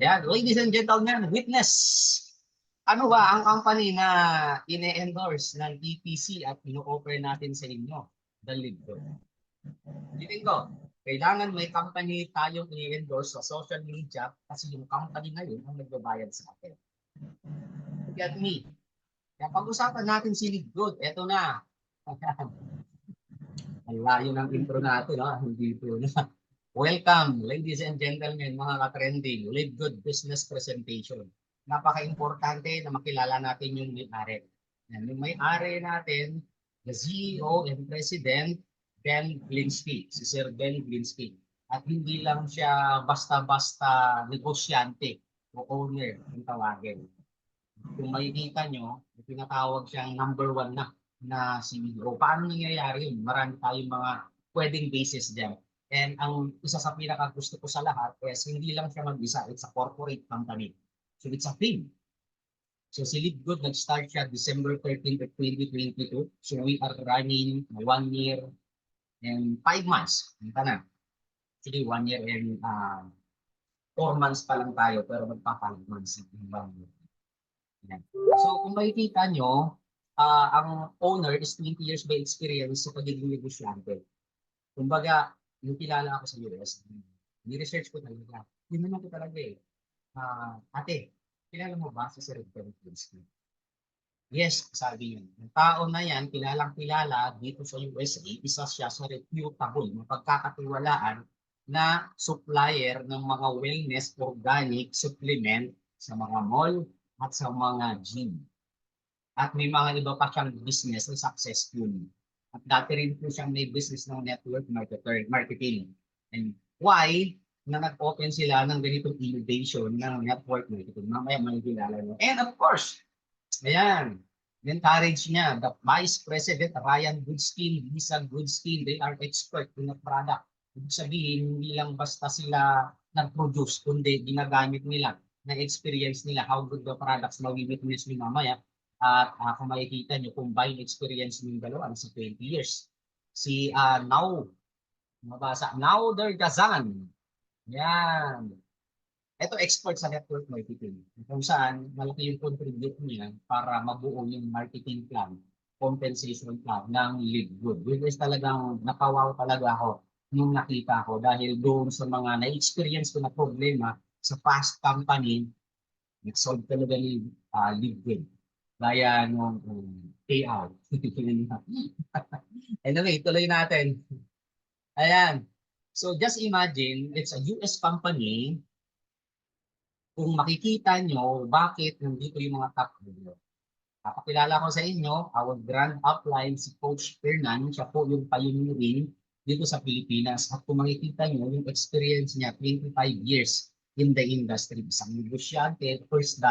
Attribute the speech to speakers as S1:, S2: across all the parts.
S1: Yan, ladies and gentlemen, witness. Ano ba ang company na ine-endorse ng EPC at ino-offer natin sa inyo? The Libro. Bitin ko, kailangan may company tayong i-endorse sa social media kasi yung company na yun ang nagbabayad sa atin. Look at me. Kaya pag-usapan natin si Libgood, eto na. Ang layo ng intro natin, no? Hindi po na. Welcome, ladies and gentlemen, mga ka-trending, Live Good Business Presentation. Napaka-importante na makilala natin yung may-ari. Yung may-ari natin, the CEO and President, Ben Glinsky, si Sir Ben Glinsky. At hindi lang siya basta-basta negosyante o owner ang tawagin. Kung makikita nyo, tinatawag siyang number one na CEO. Paano nangyayari yun? Marami tayong mga pwedeng basis dyan. And ang isa sa pinaka-gusto ko sa lahat is hindi lang siya mag-isa. It's a corporate company. So it's a team. So si Libgood, nag-start siya December 13 of 2022. So we are running 1 year and 5 months. Ito na. Actually, 1 year and 4 months pa lang tayo, pero magpa 5 months. So kung makikita nyo, ang owner is 20 years by experience sa pagiging negosyante. Kumbaga, yung kilala ako sa US, ni-research ko talaga. Tinanong ko talaga eh, ate, kilala mo ba si Sir Ben Glinsky? Yes, sabi yun. Ang tao na yan, kilalang kilala dito sa USA, isa siya sa reputable, mapagkakatiwalaan na supplier ng mga wellness organic supplement sa mga mall at sa mga gym. At may mga iba pa siyang business na successful. At dati rin po siyang may business ng network marketing. And why na nag-open sila ng ganitong innovation ng network marketing? Mamaya may kilala nyo. And of course, ayan, encourage niya, the Vice President Ryan Goodskin, Lisa Goodskin, they are expert in the product. Ibig sabihin, hindi lang basta sila nag-produce, kundi ginagamit nila na experience nila how good the products na witness ni mamaya. At kung makikita nyo, combined experience ng dalawa sa 20 years. Si Nauder Gazan. Yan. Ito expert sa network marketing. Kung saan malaki yung contribute niya para mabuo yung marketing plan, compensation plan ng Libgood. Which is talagang napawaw talaga ako nung nakita ko dahil doon sa mga na-experience ko na problema sa past company, nag-solve talaga ni Libgood. Gaya nung payout. Anyway, tuloy natin. Ayan. So just imagine, it's a US company. Kung makikita nyo, bakit nandito yung mga top leader. Papakilala ko sa inyo, our grand upline si Coach Fernan, siya po yung pioneering dito sa Pilipinas. At kung makikita nyo, yung experience niya, 25 years in the industry. Isang negosyante, first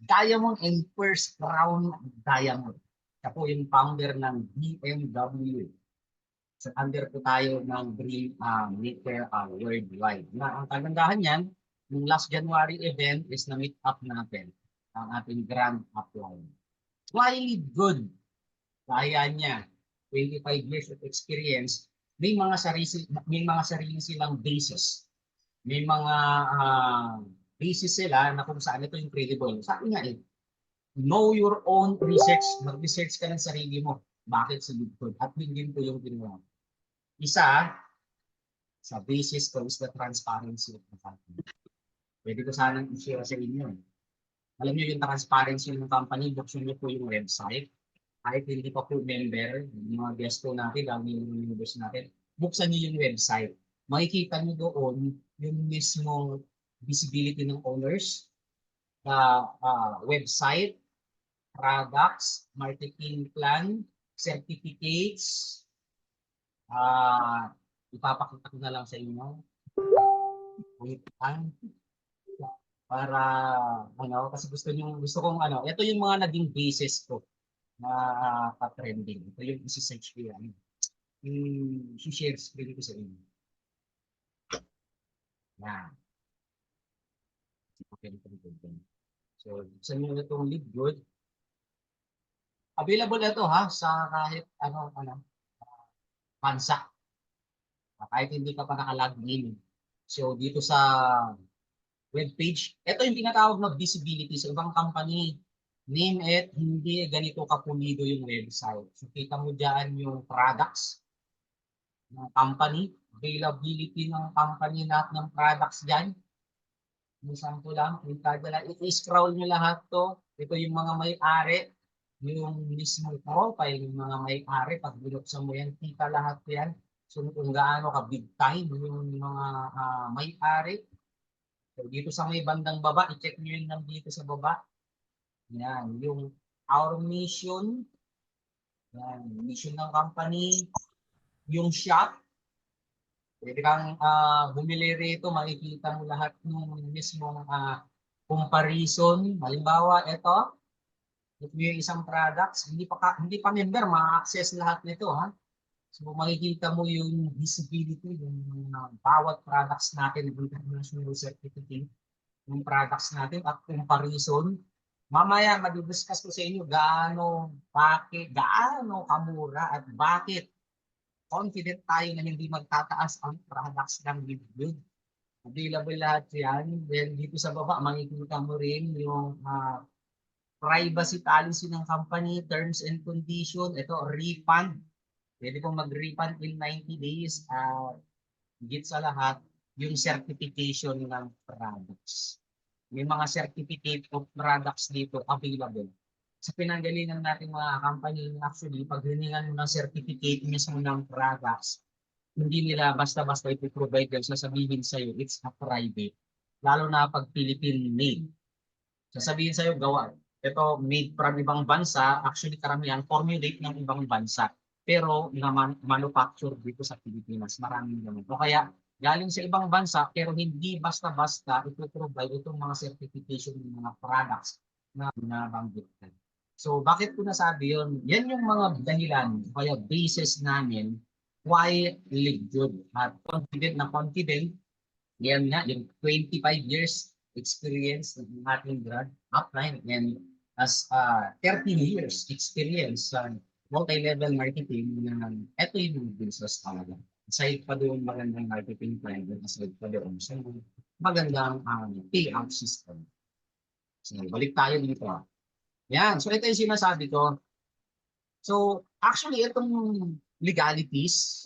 S1: diamond and first crown diamond. Siya po yung founder ng BMW. So under po tayo ng Dream Maker Worldwide. Na ang kagandahan niyan, yung last January event is na-meet up natin ang ating grand upline. Why good? Kaya niya, 25 years of experience, may mga sarili silang basis. May mga basis sila na kung saan ito incredible. Sabi nga eh, know your own research. Mag-research ka ng sarili mo. Bakit sa good? At din po yung ginawa. Isa, sa basis ko is the transparency of the company. Pwede ko sanang i-share sa inyo. Alam niyo yung transparency ng company, buksan niyo po yung website. Kahit hindi pa po member, yung mga guest po natin, dami yung members natin, buksan niyo yung website. Makikita niyo doon yung mismo visibility ng owners, website, products, marketing plan, certificates, ipapakita ko na lang sa inyo. Para kasi gusto kong ito yung mga naging basis ko na pa-trending. Ito yung isi-search ko yan. I-share screen ko sa inyo. Yan. So, sa inyo itong Libgood. Available ito sa kahit bansa. Kahit hindi ka pa naka-login. So, dito sa web page, ito yung tinatawag na visibility sa ibang company. Name it, hindi ganito kapulido yung website. So, kita mo dyan yung products ng company, availability ng company lahat ng products dyan. Minsan ko lang, i-scroll nyo lahat to. Ito yung mga may-ari, yung mismo profile, yung mga may-ari, pag binuksan mo yan, kita lahat yan. So kung gaano ka big time yung mga may-ari. So dito sa may bandang baba, i-check nyo yun dito sa baba. Yan, yung our mission, yan, mission ng company, yung shop, pwede kang bumili rito, makikita mo lahat ng mismong comparison. Halimbawa, ito yung isang products, hindi pa member, ma-access lahat nito, ha. So makikita mo yung visibility ng bawat products natin, international certificate ng products natin at comparison. Mamaya madidiscuss ko sa inyo gaano kamura at bakit confident tayo na hindi magtataas ang products ng Liquid. Available lahat yan. Then dito sa baba, makikita mo rin yung privacy policy ng company, terms and condition. Ito, refund. Pwede pong mag-refund in 90 days. Higit sa lahat, yung certification ng products. May mga certificate of products dito available. Sa pinanggalingan natin mga company, actually, pag hiningan mo ng certificate mismo ng products, hindi nila basta-basta ipiprovide yan, sasabihin sa'yo, it's a private. Lalo na pag Philippine made. Sasabihin sa'yo, gawa. Ito, made from ibang bansa, actually karamihan, formulate ng ibang bansa. Pero manufacture dito sa Pilipinas, maraming ganun. O kaya, galing sa ibang bansa, pero hindi basta-basta ipiprovide itong mga certification ng mga products na nabanggit. So, bakit ko nasabi yun? Yan yung mga dahilan, kaya basis namin why Liquid at confident, yan nga, yung 25 years experience ng ating grad upline and as 13 years experience sa multi-level marketing na ito yung business talaga. Aside pa doon magandang marketing plan, aside pa doon sa magandang payout system. So, balik tayo dito. Yan, so ito yung sinasabi ko. So, actually, itong legalities,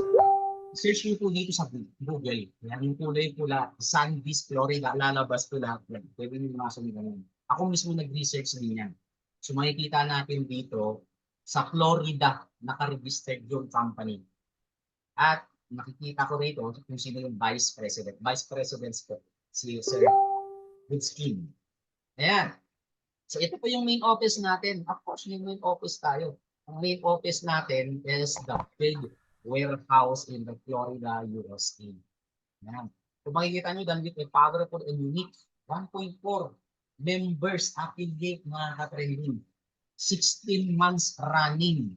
S1: search nyo po dito sa Google. Yan yung kulay pula, Sandys, Florida, lalabas ko lahat yan. Pwede nyo masunod ganun. Ako mismo nag-research din yan. So makikita natin dito, sa Florida, nakaregistered yung company. At nakikita ko rito kung sino yung Vice President. Vice President ko, si Sir Goodskin. Ayan. So ito po yung main office natin. Of course, yung main office tayo. Ang main office natin is the big warehouse in the Florida, USA. Yan. Kung makikita nyo, dahil ito powerful and unique, 1.4 members affiliate mga ka-trending. 16 months running.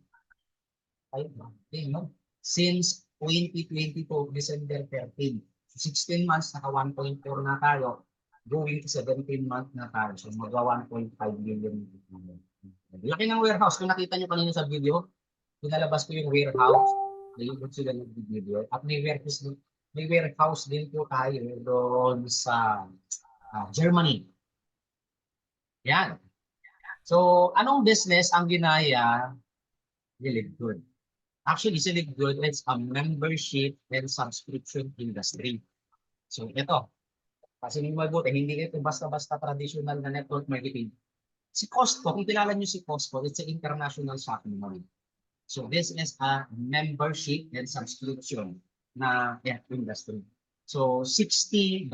S1: Okay, no? Since 2022, December 13. 16 months, naka 1.4 na tayo. Going to 17 months na tayo. So, magwa 1.5 million. Laki ng warehouse. Kung nakita nyo kanina sa video, pinalabas ko yung warehouse. Nalibot sila ng video. At may warehouse din po tayo doon sa Germany. Yan. So, anong business ang ginaya ni Liquid? Actually, si Liquid is a membership and subscription industry. So, ito. Kasi nung mabuti, hindi ito basta-basta traditional na network marketing. Si Costco, kung kilala nyo si Costco, it's an international shopping mall. So this is a membership and subscription na industry. So $60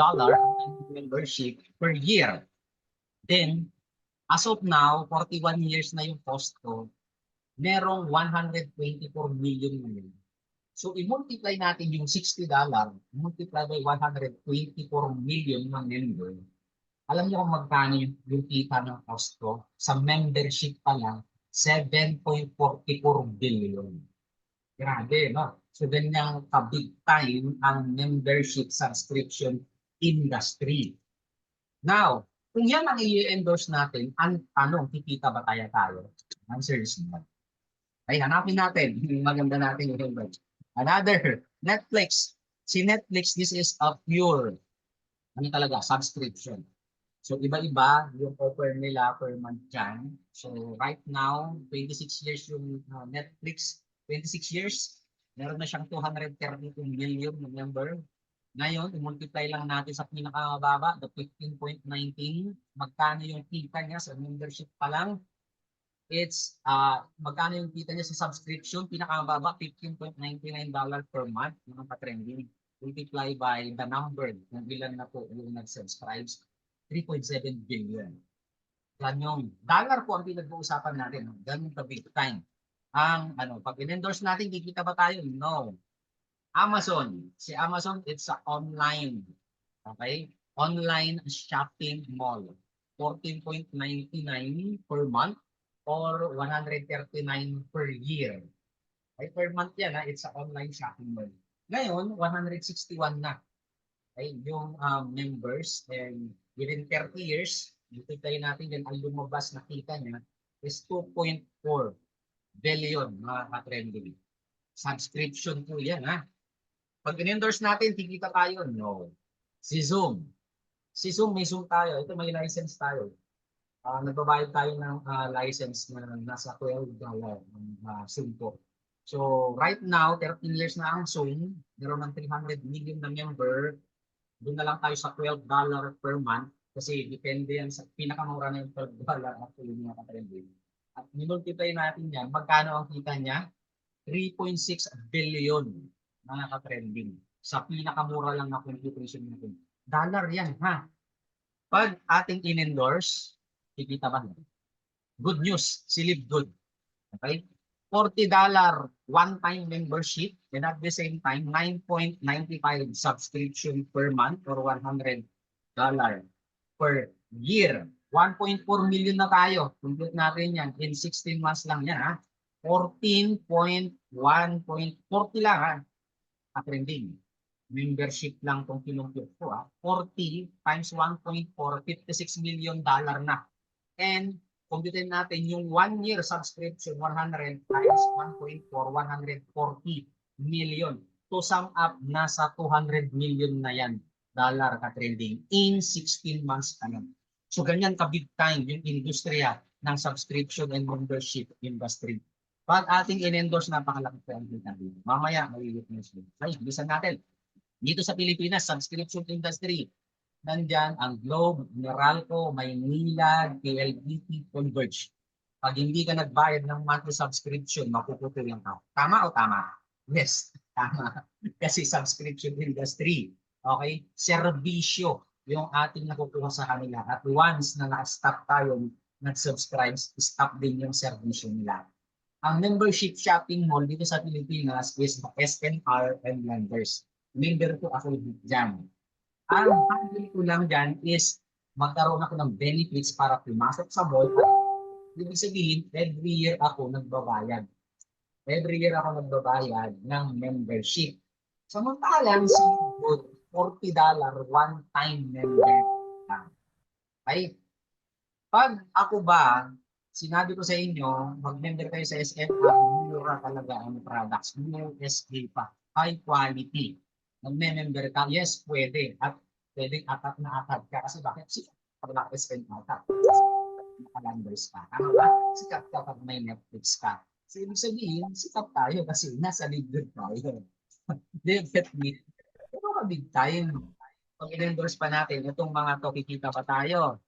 S1: membership per year. Then, as of now, 41 years na yung Costco, merong 124 million million. So i-multiply natin yung $60, multiply by 124 million na member. Alam niyo kung magkano yung kita ng Costco? Sa membership pa lang, 7.44 billion. Grabe, no? So, ganyang ka-big time ang membership subscription industry. Now, kung yan ang i-endorse natin, ang tanong, kikita ba tayo? Answer is no. Ay, hanapin natin. Maganda natin yung endorse. Another, Netflix. Si Netflix, this is a pure, ano talaga, subscription. So iba-iba yung offer nila per month dyan. So right now, 26 years yung Netflix, 26 years, meron na siyang 232 million na member. Ngayon, i-multiply lang natin sa pinakamababa, the 15.19, magkano yung kita niya sa membership pa lang. It's, magkano yung kita niya sa subscription, pinakamababa, $15.99 per month, mga ka-trending. Multiply by the number ng ilan na po yung nag-subscribes, 3.7 billion. Yan yung dollar po ang pinag-uusapan natin. Ganun ka big time. Ang pag in-endorse natin, kikita ba tayo? No. Amazon. Si Amazon, it's a online. Okay? Online shopping mall. 14.99 per month or 139 per year. Okay? Per month yan, it's a online shopping mall. Ngayon, 161 na. Okay? Yung members and within 30 years, multiply natin yan, ang lumabas na kita niya is 2.4 billion mga ka-trending. Subscription po yan, ha? Pag in-endorse natin, kikita tayo? No. Si Zoom. Si Zoom, may Zoom tayo. Ito, may license tayo. Nagbabayad tayo ng license na nasa $12 ng Zoom po. So, right now, 13 years na ang Zoom. Meron ng 300 million na member. Doon na lang tayo sa $12 per month. Kasi depende yan sa pinakamura na yung $12 actually mga ka-trending. At minultiply natin yan, magkano ang kita niya? 3.6 billion mga ka-trending. Sa pinakamura lang na computation natin. Dollar yan, ha? Pag ating in-endorse, kikita ba? Good news, silip good. Okay? $40 one-time membership and at the same time, 9.95 subscription per month or $100 per year. 1.4 million na tayo. Complete natin yan. In 16 months lang yan, ha? 14.1.40 lang, ha? Trending. Membership lang itong kinumpute ko. 40 times 1.4, $56 million na. And compute natin yung 1 year subscription, 100 times 1.4, 140 million. To sum up, nasa 200 million na yan dollar ka-trending in 16 months ka na. So ganyan ka-big time yung industriya ng subscription and membership industry. Pag ating in-endorse, napakalaki po ang kita dito. Mamaya, may-witness din. Ay, bilisan natin. Dito sa Pilipinas, subscription industry. Nandyan ang Globe, Meralco, Maynila, PLDT, Converge. Pag hindi ka nagbayad ng monthly subscription, mapuputulan ka. Tama o tama? Yes, tama. Kasi subscription industry. Okay? Serbisyo yung ating nakukuha sa kanila. At once na na-stop tayo, nag-subscribe, stop din yung serbisyo nila. Ang membership shopping mall dito sa Pilipinas is SNR and Landers. Member ko ako dyan. Ang handle ko lang dyan is magkaroon ako ng benefits para pumasok sa mall. Ibig sabihin, every year ako nagbabayad. Every year ako nagbabayad ng membership. Samantalang si $40 one-time member. Okay? Pag ako ba, sinabi ko sa inyo, mag-member kayo sa SNR, mura talaga ang products. USA pa. High quality. Mag-member ka, yes, pwede. At pwedeng atat na atat ka. Kasi bakit? Sikat pag naka-SNR ka. Naka-landers ka. Ano ba? Sikat ka pag may Netflix ka. So, ibig sabihin, sikat tayo kasi nasa libre tayo. Definitely. Pero ka-big time. Pag in-endorse pa natin, itong mga to, kikita pa tayo.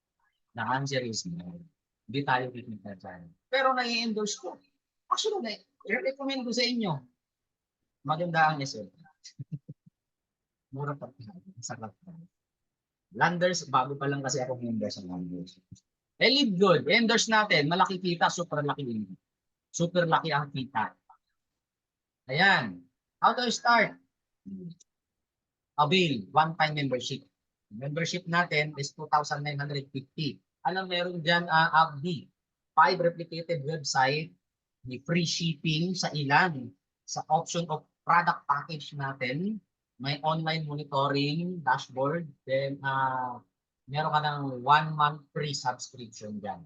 S1: The answer is no. Hindi tayo kikita dyan. Pero nai-endorse ko. Actually, i-recommend ko sa inyo. Maganda ang SL. Mura pa. Sarap pa. Landers, bago pa lang kasi ako member sa Landers. Live good. Endorse natin. Malaki kita, super laki income. Super laki ang kita. Ayan. How to start? Avail, one-time membership. Membership natin is 2,950. Alam, meron dyan, FB, 5 replicated website, may free shipping sa ilan. Sa option of product package natin, may online monitoring, dashboard, then meron ka ng 1 month free subscription dyan.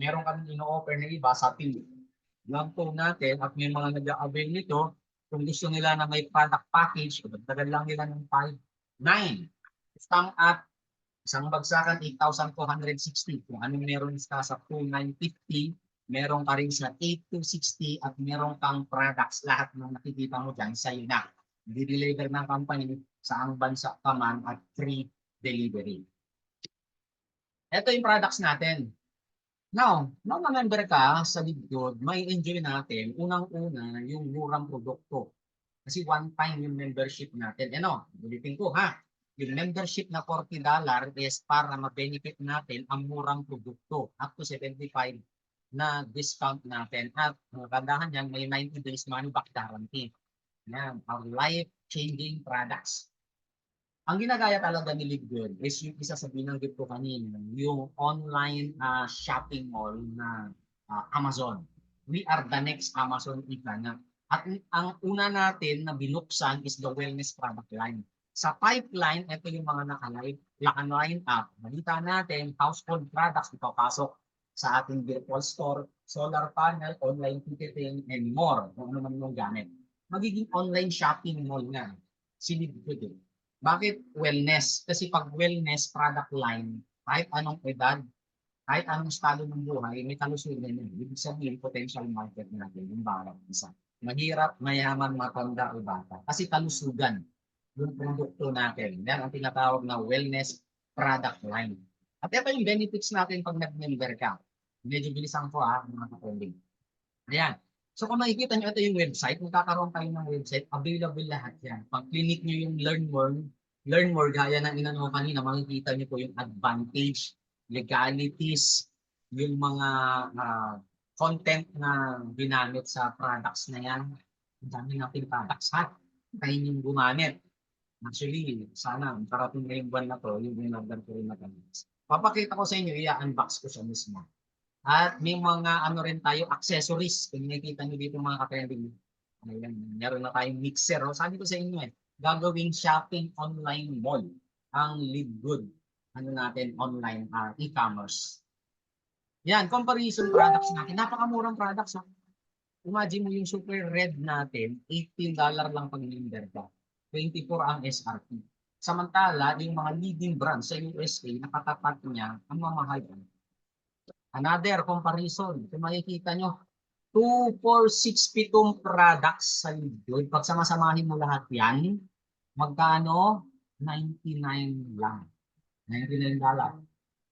S1: Meron ka ng ino-offer na iba sa PIL. Lang po natin at may mga nag-avail nito, Kung gusto nila na may product package, dagdagan lang nila ng 5, 9. Sum at isang bagsakan, 8,260. Kung anong meron ka sa 2,950, meron ka rin sa 8,260 at meron kang products. Lahat ng nakikita mo dyan, sa'yo na. Di-deliver ng company sa ang bansa ka man at free delivery. Ito yung products natin. Now, nung na-member ka sa Libgod, may enjoy natin, unang-una, yung murang produkto. Kasi one time yung membership natin. Ano, ulitin ko ha. Yung membership na $40 is para ma-benefit natin ang murang produkto. Up to 75 na discount natin. At kagandahan yan, may 90 days money back guarantee. Yan, our life-changing products. Ang ginagaya talaga ni Libgod is yung isa sa binanggit ko kanina, yung online shopping mall na Amazon. We are the next Amazon ika na. At ang una natin na binuksan is the wellness product line. Sa pipeline, ito yung mga naka-line up. Balita natin, household products ipapasok sa ating virtual store, solar panel, online ticketing, and more. Kung ano man yung gamit. Magiging online shopping mall na. Si Libgod eh. Bakit wellness? Kasi pag wellness product line, kahit anong edad, kahit anong estado ng buhay, may kalusugan yan. Ibig sabihin, potential market natin, yung bawat isa. Mahirap, mayaman, matanda o bata. Kasi kalusugan yung produkto natin. Yan ang tinatawag na wellness product line. At ito yung benefits natin pag nag-member ka. Medyo bilisan ko mga kapatid. Ayan. So kung makikita nyo, ito yung website. Magkakaroon kayo ng website. Available lahat yan. Pag clinic nyo yung learn more, gaya ng inano kanina, makikita nyo po yung advantage, legalities, yung mga content na ginamit sa products na yan. Ang dami natin products ha. Kayo yung gumamit. Actually, sana parating na yung buwan na to, yung ginagawa ko rin na papakita ko sa inyo, i-unbox ko siya mismo. At may mga ano rin tayo, accessories. Kung nakikita nyo dito mga ka-trending, meron na tayong mixer. Sabi ko sa inyo gagawing shopping online mall ang Libgod. Ano natin, online e-commerce. Yan, comparison products natin. Napakamurang products. Imagine mo yung super red natin, $18 lang pag member ka. 24 ang SRP. Samantala, yung mga leading brands sa USA, nakatapat niya ang mamahal. Another comparison, kung makikita nyo, 2, 4, 6, 7 products sa Libgod. Pag samasamahin mo lahat yan, magkano? 99 lang. $99.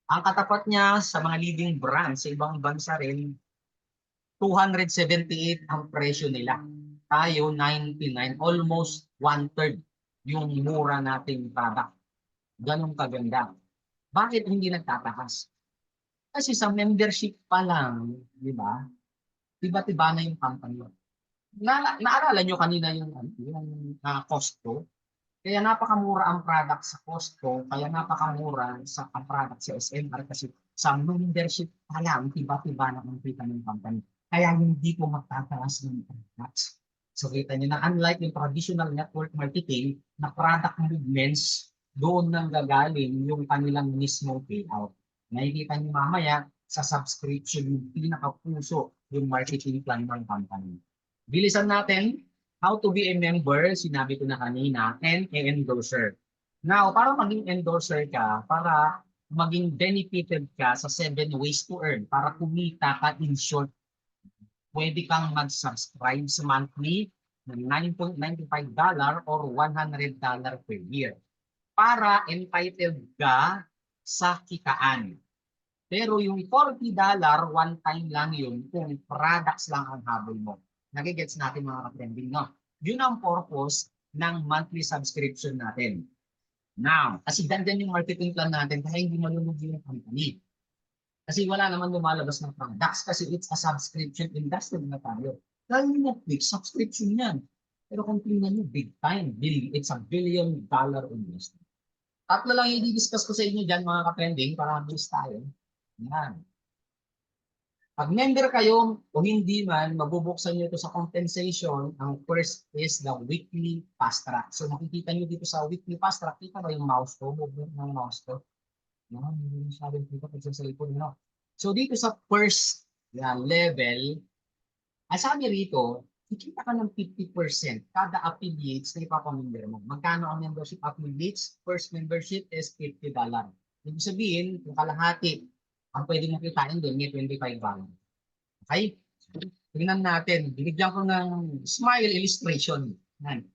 S1: Ang katapat niya sa mga leading brands sa ibang bansa rin, 278 ang presyo nila. Tayo, 99. Almost one-third yung mura nating product. Ganun kaganda. Bakit hindi nagtatakas? Kasi sa membership pa lang, di ba? Tiba-tiba na yung company. Naalala nyo kanina yung Costco? Kaya napakamura ang product sa Costco, kaya napakamura ang product sa SMR kasi sa membership pa lang, tiba-tiba na ang kita ng company. Kaya hindi ko magtataas ng products. So kita nyo na unlike yung traditional network marketing na product movements, doon nang gagaling yung kanilang mismong payout. Nakikita nyo mamaya sa subscription yung pinakapuso yung marketing plan ng company. Bilisan natin how to be a member, sinabi ko na kanina, and an endorser. Now, para maging endorser ka, para maging benefited ka sa 7 ways to earn, para kumita ka in short, pwede kang mag-subscribe sa monthly ng $9.95 or $100 per year para entitled ka sa kitaan. Pero yung $40, one time lang yun kung products lang ang habol mo. Nagigets natin mga ka-trending, no? Yun ang purpose ng monthly subscription natin. Now, kasi dandan yung marketing plan natin kaya hindi malulugi yung company. Kasi wala naman lumalabas ng products kasi it's a subscription industry na tayo. Dahil yung Netflix, subscription yan. Pero kung tingnan nyo, big time. It's a $1 billion investment. Tatlo lang yung i-discuss ko sa inyo dyan mga ka-trending para mabilis tayo. Yan. Pag member kayo o hindi man, mabubuksan nyo ito sa compensation. Ang first is the weekly fast track. So makikita nyo dito sa weekly fast track, kita ba yung mouse ko? Movement ng mouse ko. Hindi masyadong kita pag sa cellphone. No? So dito sa first level, ang sabi rito, kikita ka ng 50% kada affiliates na ipapamember mo. Magkano ang membership affiliates? First membership is $50. Ibig sabihin, kung kalahati, ang pwede mo kitain doon, may $25. Okay? Tingnan natin. Binigyan ko ng smile illustration. Yan.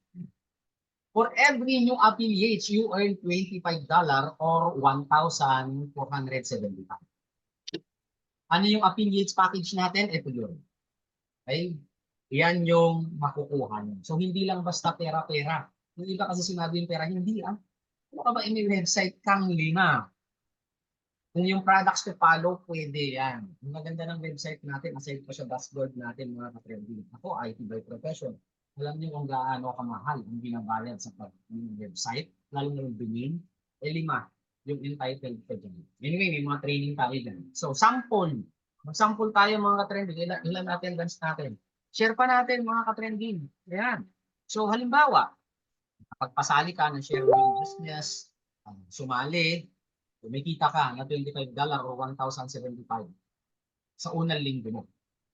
S1: For every new affiliates, you earn $25 or 1,475. Ano yung affiliates package natin? Ito yun. Okay? Yan yung makukuha nyo. So, hindi lang basta pera-pera. Yung iba kasi sinabi yung pera, hindi ah. Ano ka ba may website kang 5? Kung yung products to follow, pwede yan. Yung maganda ng website natin, aside pa sa dashboard natin mga ka-trending. Ako, IT by profession. Alam niyo kung gaano kamahal ang binabayad sa website, lalo na yung domain. 5, yung entitled ka dyan. Anyway, may mga training tayo dyan. So, sample. Mag-sample tayo mga ka-trending. Ilan natin dance natin. Share pa natin mga ka-trending. Ayan. So, halimbawa, kapag pasali ka ng share yung business, sumali, kumikita ka na $25 or 1,075 sa unang linggo mo.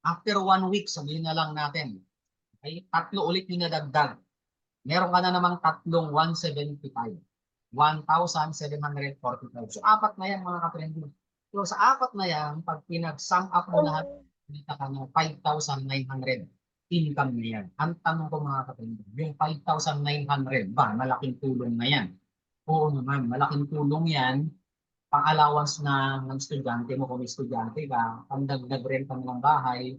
S1: After 1 week, sabihin na lang natin, ay 3 ulit yung nadagdag. Meron ka na namang 3 1,745. So, 4 na yan mga ka-trending. So, sa 4 na yan, pag pinag-sum up mo lahat, kumita ka ng 5,900 income na yan. Ang tanong ko mga ka-trending, yung 5,900 ba, malaking tulong na yan? Oo naman, malaking tulong yan pang-allowance ng estudyante mo kung estudyante ka, pang-dagdag renta ng bahay,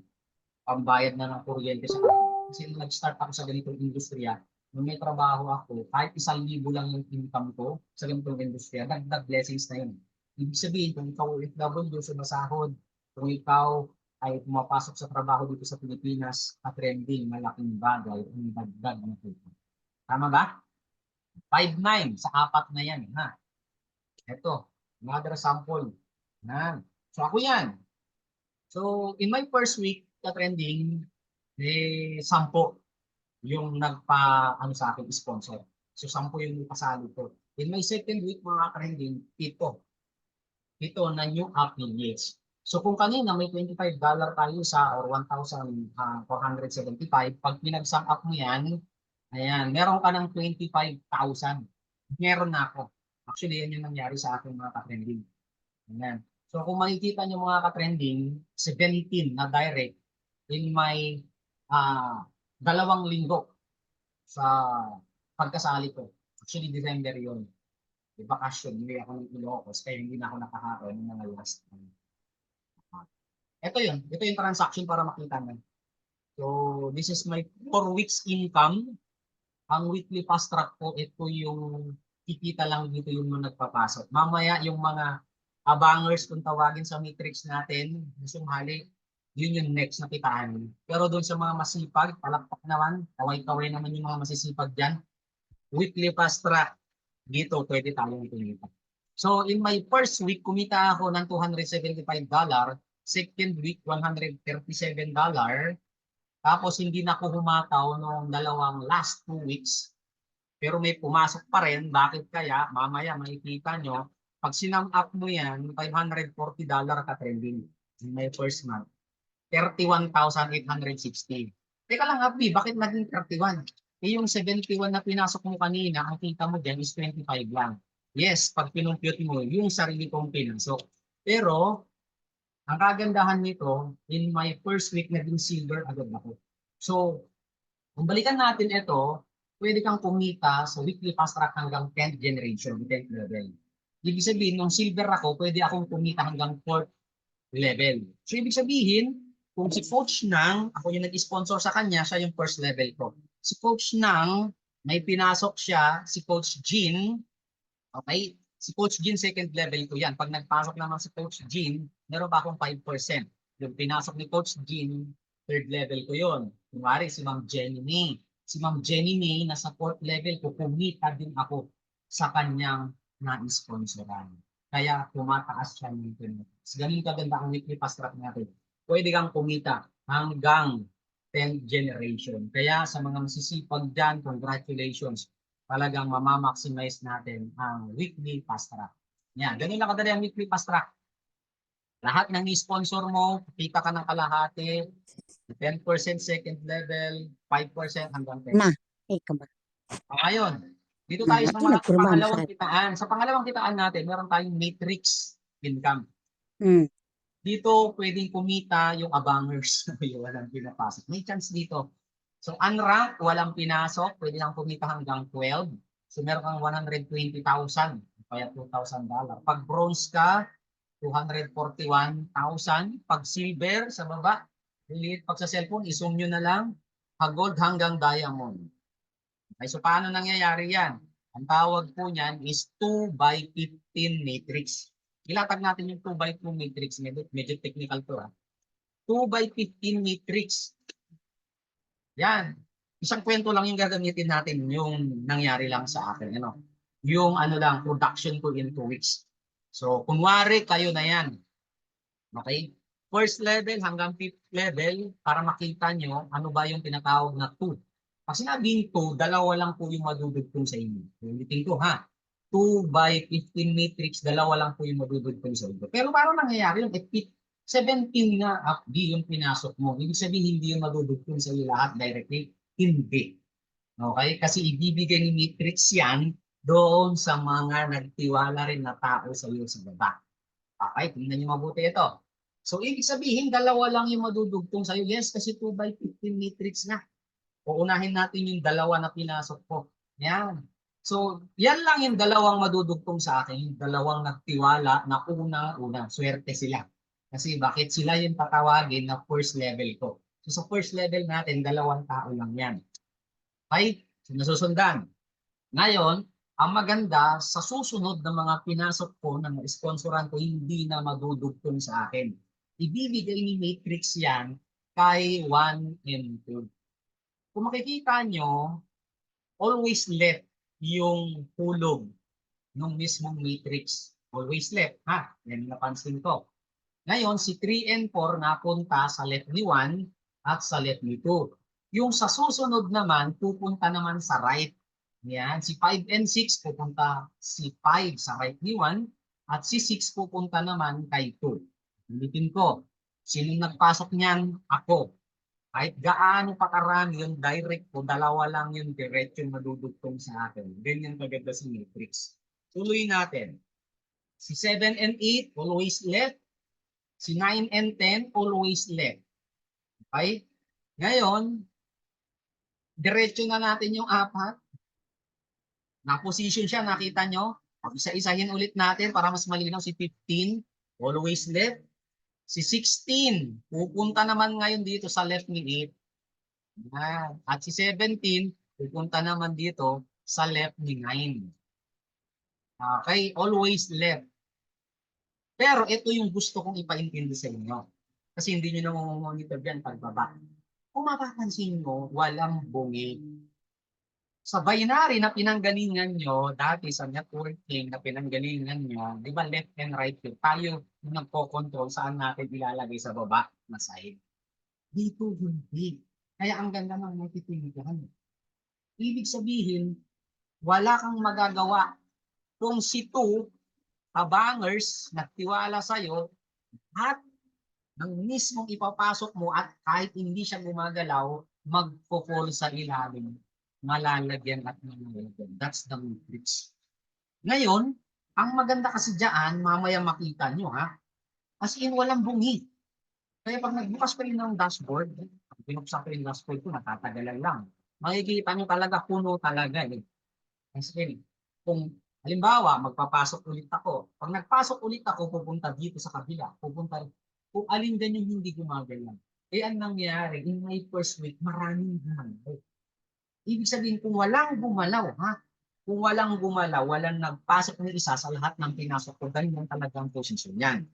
S1: pambayad na ng kuryente sa kanila. Kasi nung nag-start ako sa ganitong industriya, nung may trabaho ako, kahit 1,000 lang yung income ko sa ganitong industriya, dagdag blessings na yun. Ibig sabihin, kung ikaw OFW, sumasahod, kung ikaw ay pumapasok sa trabaho dito sa Pilipinas, at trending, malaking bagay, ang dagdag na kita. Tama ba? 5,900 sa 4 na yan. Ha? Ito, another sample. Yan. So ako yan. So in my first week na trending, may 10 yung ano sa akin, sponsor. So 10 yung pasali ko. In my second week mga trending, 7. Ito na new affiliates. So kung kanina may $25 tayo sa or 1,475, pag pinag-sum up mo yan, ayan, meron ka ng 25,000. Meron na ako. Actually, yan yung nangyari sa aking mga ka-trending. Ayan. So kung makikita nyo mga ka-trending, 17 na direct in my 2 linggo sa pagkasali ko. Actually, December yun. Bakasyon, hindi ako ng Ilocos, kaya hindi na ako nakaharo ng mga last time. Ito yun. Ito yung transaction para makita nyo. So, this is my 4 weeks income. Ang weekly fast track ko, ito yung kikita lang dito yung mga nagpapasok. Mamaya yung mga abangers kung tawagin sa matrix natin, sumali, yun yung next na kitaan. Pero doon sa mga masipag, palakpak naman, kaway-kaway naman yung mga masisipag dyan. Weekly fast track, dito pwede tayong kumita. So in my first week, kumita ako ng $275. Second week, $137. Tapos hindi na ako humataw noong dalawang last 2 weeks. Pero may pumasok pa rin. Bakit kaya? Mamaya makikita nyo. Pag sinum up mo yan, $540 ka trending in my first month. 31,860. Teka lang, Abby, bakit naging 31? Eh, yung 71 na pinasok mo kanina, ang kita mo dyan is 25 lang. Yes, pag pinumpute mo, yung sarili kong pinasok. Pero, ang kagandahan nito, in my first week, naging silver agad ako. So, kung balikan natin ito, pwede kang kumita sa weekly fast track hanggang 10th generation, 10th level. Ibig sabihin, nung silver ako, pwede akong kumita hanggang 4th level. So, ibig sabihin, kung si Coach Nang, ako yung nag-sponsor sa kanya, siya yung first level ko. Si Coach Nang, may pinasok siya, si Coach Jean, okay? Si Coach Jean, second level ko yan. Pag nagpasok naman si Coach Jean, meron pa akong 5%. Yung pinasok ni Coach Jean, third level ko yon. Kunwari, si Ma'am Jenny May. Si Ma'am Jenny May, nasa fourth level ko, kumita din ako sa kanyang na-sponsoran. Kaya tumataas siya ng pinataas. Ganun kaganda ang weekly fast track natin. Pwede kang kumita hanggang 10th generation. Kaya sa mga masisipag dyan, congratulations. Talagang mamamaximize natin ang weekly fast track. Yan, ganun lang kadali ang weekly fast track. Lahat ng ni-sponsor mo, kita ka ng kalahati, 10% second level, 5% hanggang 10.
S2: Ma, come on.
S1: Ngayon, dito tayo sa
S2: Lagi
S1: mga
S2: nagpurma
S1: pangalawang
S2: masyado.
S1: kitaan. Sa pangalawang kitaan natin, meron tayong matrix income.
S2: Mm.
S1: Dito, pwedeng kumita yung abangers. Yung walang pinapasok. May chance dito. So, unranked, walang pinasok, pwede lang kumita hanggang 12. So, meron kang 120,000, kaya $2,000. Pag bronze ka, 241,000. Pag silver, sa baba, delete. Pag sa cellphone, isum nyo na lang, gold hanggang diamond. Okay, so paano nangyayari yan? Ang tawag po niyan is 2 by 15 matrix. Ilatag natin yung 2 by 2 matrix. Medyo technical to. 2 by 15 matrix. Yan. Isang kwento lang yung gagamitin natin, yung nangyari lang sa akin. Ano? Yung ano lang, production ko in 2 weeks. So, kunwari kayo na yan. Okay? First level hanggang fifth level, para makita nyo ano ba yung tinatawag na 2. Pag sinabing 2, dalawa lang po yung madudugtong sa inyo. Ulitin ko ha. 2 by 15 matrix, dalawa lang po yung madudugtong sa inyo. Pero paano nangyayari yun? 17 na FD yung pinasok mo. Ibig sabihin, hindi yung madudugtong sa iyo lahat directly. Hindi. Okay? Kasi ibibigay ni matrix yan doon sa mga nagtiwala rin na tao sa iyo sa baba. Okay? Tingnan nyo mabuti ito. So, ibig sabihin, dalawa lang yung madudugtong sa iyo. Yes, kasi 2 by 15 matrix na. Uunahin natin yung dalawa na pinasok ko. Yan. So, yan lang yung dalawang madudugtong sa akin. Yung dalawang nagtiwala na unang-una. Swerte sila. Kasi bakit sila yung tatawagin na first level ko? So, sa first level natin, dalawang tao lang yan. Okay? So, nasusundan. Ngayon, ang maganda, sa susunod na mga pinasok ko na sponsoran ko, hindi na madudugtong sa akin. Ibibigay ni Matrix yan kay 1 and 2. Kung makikita nyo, always left yung hulog ng mismong matrix. Always left, ha? Yan yung napansin ko. Ngayon, si 3 and 4 napunta sa left ni 1 at sa left ni 2. Yung sa susunod naman, pupunta naman sa right. Yan, si 5 and 6 pupunta si 5 sa right ni 1 at si 6 pupunta naman kay 2. Ulitin ko, sinong nagpasok niyan? Ako. Kahit gaano pa karami yung direct ko, dalawa lang yung diretso madudugtong sa akin. Ganyan kaganda si matrix. Tuloy natin. Si 7 and 8, always left. Si 9 and 10, always left. Okay? Ngayon, diretso na natin yung apat. Na-position siya, nakita nyo? Isa-isahin ulit natin para mas malinaw. Si 15, always left. Si 16, pupunta naman ngayon dito sa left ni 8. At si 17, pupunta naman dito sa left ni 9. Okay, always left. Pero ito yung gusto kong ipaintindi sa inyo. Kasi hindi nyo na monitor yan pagbaba. Kung mapapansin mo, walang bungi. Sa binary na pinanggalingan nyo, dati sa networking na pinanggalingan nyo, di ba left and right yun? Tayo yung nagpo-control saan natin ilalagay sa baba na side. Dito hindi. Kaya ang ganda ng matitiligan. Ibig sabihin, wala kang magagawa. Kung si 2, abangers, nagtiwala sa'yo, at ng mismong ipapasok mo at kahit hindi siya gumagalaw, magpo-fall sa ilalim. Malalagyan at malalagyan. That's the matrix. Ngayon, ang maganda kasi dyan, mamaya makita nyo ha, as in walang bungi. Kaya pag nagbukas pa rin ng dashboard, pag binuksan pa rin yung dashboard ko, natatagalan lang. Makikita nyo talaga, puno talaga eh. Kasi kung halimbawa, magpapasok ulit ako. Pag nagpasok ulit ako, pupunta dito sa kabila. Pupunta kung alin din yung hindi gumagalaw. Eh, ang nangyari, in my first week, maraming gumalaw. Ibig sabihin, kung walang gumalaw, ha? Kung walang gumalaw, walang nagpasok ng isa sa lahat ng pinasok ko, ganyan talagang posisyon yan.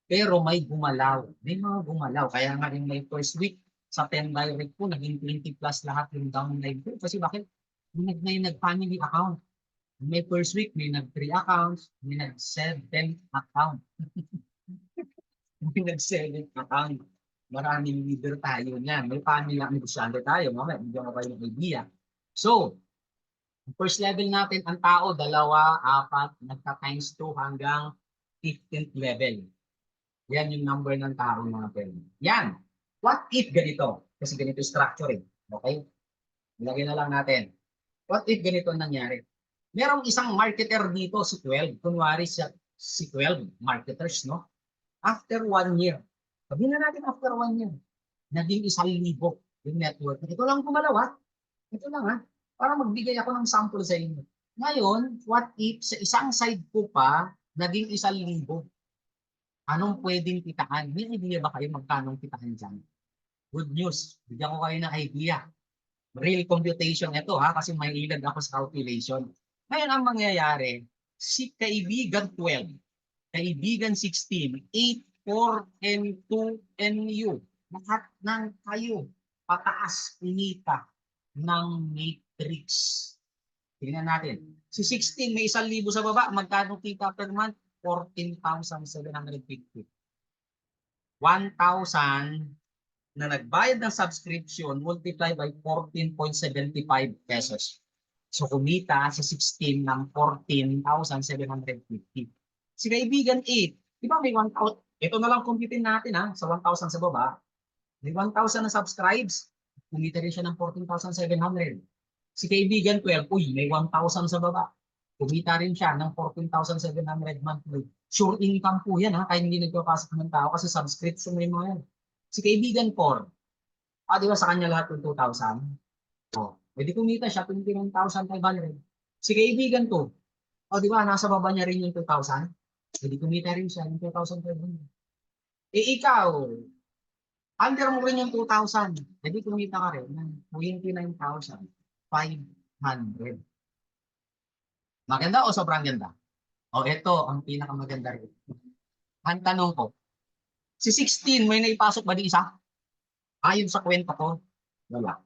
S1: Pero may gumalaw. May mga gumalaw. Kaya nga in my first week, sa 10 direct ko, naging 20 plus lahat yung downline ko. Kasi bakit? May nag-family account. May first week, may nag-3 accounts, may nag-7 account. May nag-7 account. Maraming leader tayo niyan. May family negosyante tayo. Mamaya, hindi mo kayo ng idea. So, first level natin, ang tao, 2, 4, nagka-times 2 hanggang 15th level. Yan yung number ng tao mga friend. Yan. What if ganito? Kasi ganito yung structure eh. Okay? Ilagay na lang natin. What if ganito ang nangyari? Merong isang marketer dito, si 12. Kunwari siya, si 12 marketers, no? After 1 year. Sabihin na natin after 1 year. Naging 1,000 yung network. Ito lang gumalaw ha. Ito lang ha. Para magbigay ako ng sample sa inyo. Ngayon, what if sa isang side ko pa, naging 1,000? Anong pwedeng kitaan? May idea ba kayo magkano kitaan dyan? Good news. Bigyan ko kayo ng idea. Real computation ito ha, kasi may ilag ako sa calculation. Ngayon ang mangyayari, si kaibigan 12, kaibigan 16, 8, 4, and 2, and U. Lahat ng kayo, pataas inita ng matrix. Tingnan natin. Si 16, may 1,000 sa baba. Magkano kita per month? 14,750. 1,000 na nagbayad ng subscription multiply by 14.75 pesos. So kumita sa 16 ng 14,750. Si kaibigan 8, di ba may 1,000? Ito na lang computein natin ha, sa 1,000 sa baba. May 1,000 na subscribes, kumita rin siya ng 14,700. Si kaibigan 12, uy, may 1,000 sa baba. Kumita rin siya ng 14,700 monthly. Sure income po yan ha, kaya hindi nagpapasok ng tao kasi subscription mo yung mga yan. Si kaibigan 4, di ba sa kanya lahat yung 2,000? Oh, pwede kumita siya 21,500. Si kaibigan 2, di ba nasa baba niya rin yung 2,000? Pwede kumita rin siya ng 2,500. Ikaw, under mo rin yung 2,000. Pwede kumita ka rin ng 29,500. Maganda o sobrang ganda? Ito ang pinakamaganda rin. Ang tanong ko, si 16, may naipasok ba di isa? Ayon sa kwento ko, wala.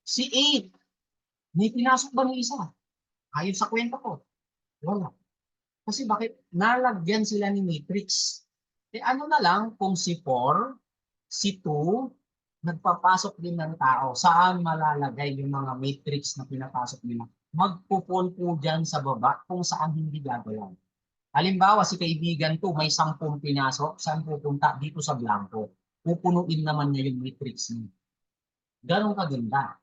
S1: Si 8, may pinasok ba ni isa? Ayon sa kwento ko, wala. Kasi bakit? Nalagyan sila ni matrix. Ano na lang kung si 4, si 2, nagpapasok din ng tao. Saan malalagay yung mga matrix na pinapasok nila? Magpupol po dyan sa baba kung saan hindi gagalaw. Halimbawa, si kaibigan 2, may 10 pinasok, saan pupunta? Dito sa blanco. Pupunuin naman niya yung matrix niya. Ganon kaganda.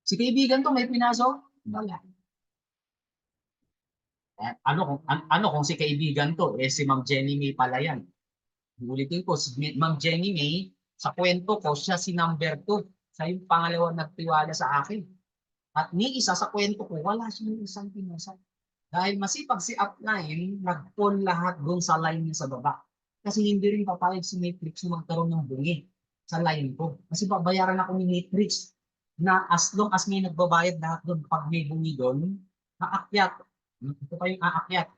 S1: Si kaibigan 2, may pinasok? Wala. Ano kung si kaibigan to, si Ma'am Jenny May pala yan. Ulitin ko, si Ma'am Jenny May, sa kwento ko, siya si number 2. Siya yung pangalawa nagtiwala sa akin. At ni isa sa kwento ko, wala siyang isang pinasa. Dahil masipag si upline, nag-pull lahat doon sa line niya sa baba. Kasi hindi rin papayag si Matrix na magkaroon ng bungi sa line ko. Kasi babayaran ako ni Matrix na as long as may nagbabayad lahat doon, pag may bungi doon, aakyat. Ito pa yung aakyat.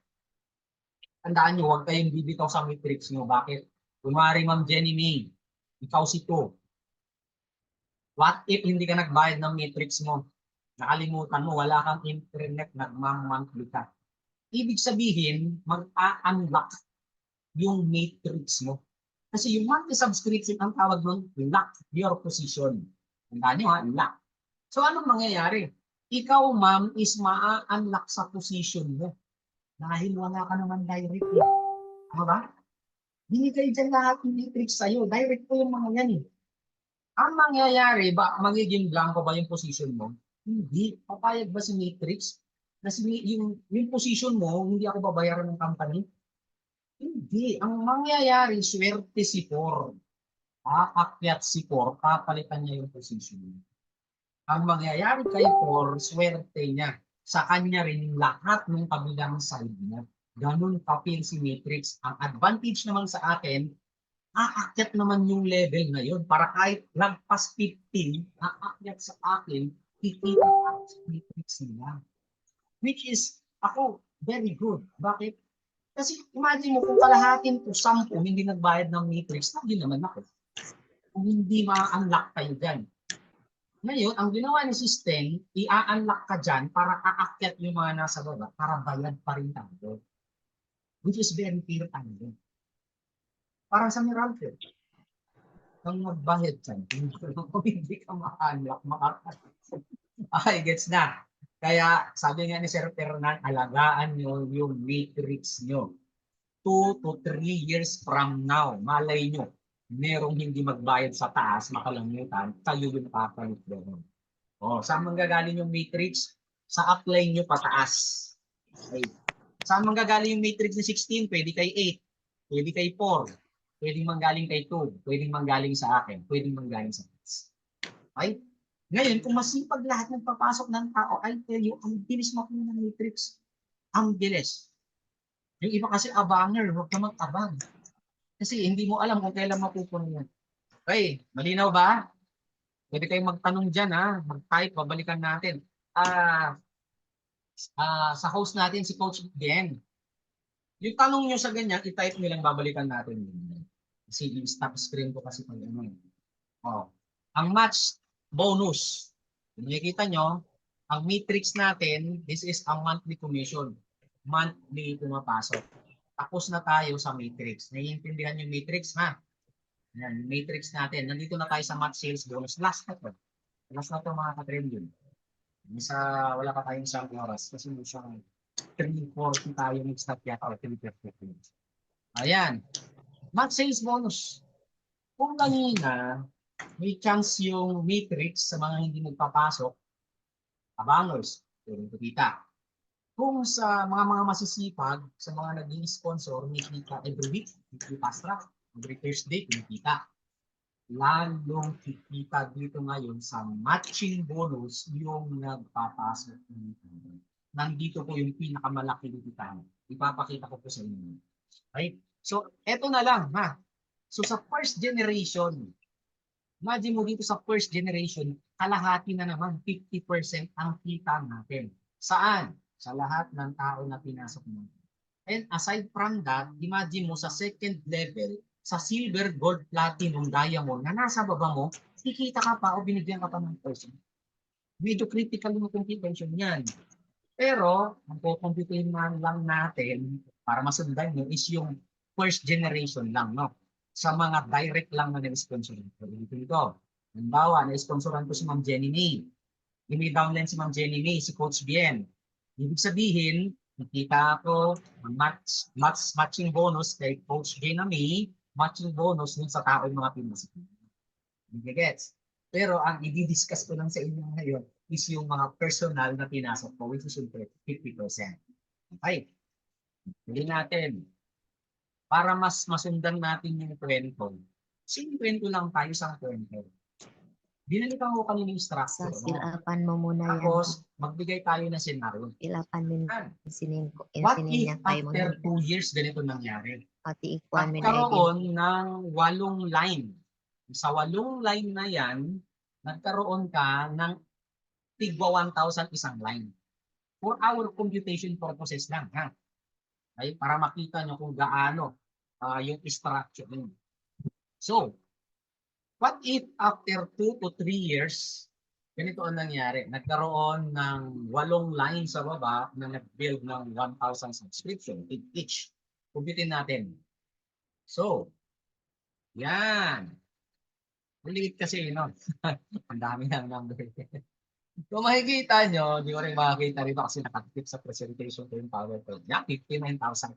S1: Tandaan nyo, huwag kayong bibitaw sa matrix nyo. Bakit? Kunwari, Ma'am Jenny May, ikaw si 2. What if hindi ka nagbayad ng matrix mo? Nakalimutan mo, wala kang internet, nagmamangkli ka. Ibig sabihin, mag-a-unlock yung matrix mo. Kasi yung monthly subscription, ang tawag nun, lock your position. Tandaan nyo ha, lock. So, anong mangyayari? Ikaw, ma'am, is ma-unlock sa position mo. Dahil wala ka naman direct eh. Ano ba? Binigay dyan lahat ng matrix sa'yo. Direct po yung mga yan eh. Ang mangyayari, magiging blanco ba yung position mo? Hindi. Papayag ba si matrix? Na yung position mo, hindi ako babayaran ng company? Hindi. Ang mangyayari, swerte si 4. Aakyat si 4, papalitan niya yung position mo. Ang mangyayari kay 4, swerte niya. Sa kanya rin lahat ng kabilang side niya. Ganun kapil si Matrix. Ang advantage naman sa akin, aakyat naman yung level ngayon para kahit lagpas 15, aakyat sa akin, kikita ako sa Matrix nila. Which is, ako, very good. Bakit? Kasi imagine mo kung kalahatin to 10 hindi nagbayad ng Matrix, hindi naman ako. Kung hindi ma-unlock kayo dyan. Ngayon, ang ginawa ni system, i-unlock ka dyan para aakyat yung mga nasa baba para bayad pa rin tayo. Which is very fair tayo. Parang sa Meralco. Kung magbayad dyan, kung hindi ka ma-unlock, okay, gets na. Kaya sabi nga ni Sir Fernan, alagaan nyo yung matrix nyo. 2 to 3 years from now, malay nyo, merong hindi magbayad sa taas, makalamutan, kayo yung papalit doon. Saan manggagaling yung matrix? Sa upline nyo pataas. Okay. Saan manggagaling yung matrix ni 16? Pwede kay 8, pwede kay 4, pwede manggaling kay 2, pwede manggaling sa akin, pwede manggaling sa taas. Okay? Ngayon, kung masipag lahat ng papasok ng tao, I tell you, ang bilis makuha ng matrix. Ang bilis. Yung iba kasi abanger, huwag ka mag-abang. Kasi hindi mo alam kung kailan mapupuno yan. Okay, malinaw ba? Pwede kayong magtanong dyan, ha? Mag-type, babalikan natin. Sa host natin, si Coach Ben. Yung tanong nyo sa ganyan, i-type nyo lang, babalikan natin. Kasi yung stop screen ko kasi pag ano. Ang match bonus. Nakikita nyo, ang matrix natin, this is a monthly commission. Monthly pumapasok. Tapos na tayo sa matrix. Naiintindihan yung matrix, ha? Yan, matrix natin. Nandito na tayo sa match sales bonus. Last na to. Last na to mga ka-trend yun. Wala pa tayong isang oras. Kasi siyang 3:40 tayo nag-start yata o 3:50. Ayan. Match sales bonus. Kung kanina, may chance yung matrix sa mga hindi nagpapasok, abangers, pwedeng kita. Kung sa mga masisipag, sa mga naging sponsor, may kita every week, may fast track, every Thursday, kumikita. Lalong kikita dito ngayon sa matching bonus yung nagpapasok. Nandito po yung pinakamalaking kita. Ipapakita ko po sa inyo. Right? So, eto na lang, ha? So, sa first generation, imagine mo dito sa first generation, kalahati na naman, 50% ang kita natin. Saan? Sa lahat ng tao na pinasok mo. And aside from that, imagine mo sa second level, sa silver, gold, platinum, diamond, na nasa baba mo, kikita ka pa o binigyan ka pa ng person. Medyo critical yung computation yan. Pero, ang kukumputin lang natin, para masundan nyo, is yung first generation lang, no? Sa mga direct lang na na-sponsoran. Ito. Halimbawa, na-sponsoran ko si Ma'am Jenny May. May downline si Ma'am Jenny May, si Coach Bien. Ibig sabihin, nakita ko matching bonus kay Coach Bien May, matching bonus dun sa tao yung mga pinasok. Hindi gets? Pero ang i-discuss ko lang sa inyo ngayon is yung mga personal na pinasok ko, which is 50%. Okay. Hindi natin. Para mas masundan natin yung kwento. Kwento lang tayo sa kwento. Binalikan ko kanina yung structure.
S2: Silapan mo muna yan.
S1: Tapos, magbigay tayo ng scenario.
S2: Silapan mo
S1: What if after 2 years ganito nangyari?
S2: Pati ikuan mo
S1: nagkaroon ng 8 line. Sa 8 line na yan, nagkaroon ka ng tigwa 1,000 isang line. For our computation purposes lang, ha? Ay, para makita nyo kung gaano yung structure nyo. So, what if after 2 to 3 years, ganito ang nangyari? Nagkaroon ng 8 line sa baba na nag-build ng 1,000 subscription each. Kumpitin natin. So, yan. Maliit kasi, no? Ang dami ng number. Kung makikita nyo, di ko rin makikita rito kasi nakatip sa presentation ko yung PowerPoint. Yan, 59,000.